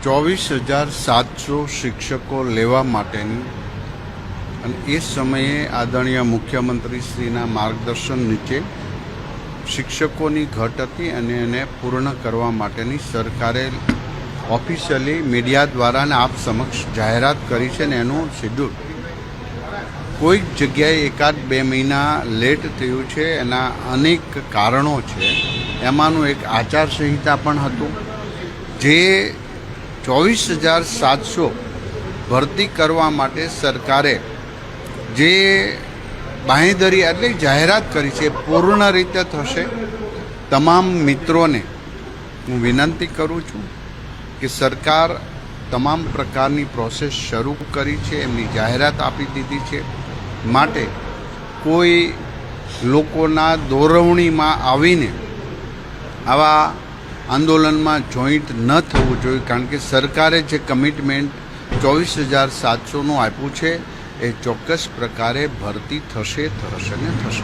24,700 શિક્ષકો લેવા માટેની અને એ સમયે આદરણીય મુખ્યમંત્રીશ્રીના માર્ગદર્શન નીચે શિક્ષકોની ઘટ હતી અને એને પૂર્ણ કરવા માટેની સરકારે ઓફિશિયલી મીડિયા દ્વારા ને આપ સમક્ષ જાહેરાત કરી છે ને એનું શેડ્યુલ કોઈક જગ્યાએ એકાદ 2 મહિના લેટ થયું છે. એના અનેક કારણો છે. એમાંનું એક આચારસંહિતા પણ હતું જે 24,700 ભરતી કરવા માટે સરકારે જે બાંહેધરી એટલે જાહેરાત કરી છે પૂર્ણ રીતે થશે. તમામ મિત્રોને હું વિનંતી કરું છું કે સરકાર તમામ પ્રકારની પ્રોસેસ શરૂ કરી છે, એમની જાહેરાત આપી દીધી છે. માટે કોઈ લોકોના દોરવણીમાં આવીને આવા આંદોલનમાં જોઈન્ટ ન થવું જોઈએ, કારણ કે સરકારે જે કમિટમેન્ટ 24,700નું આપ્યું છે એ ચોક્કસ પ્રકારે ભરતી થશે ને થશે.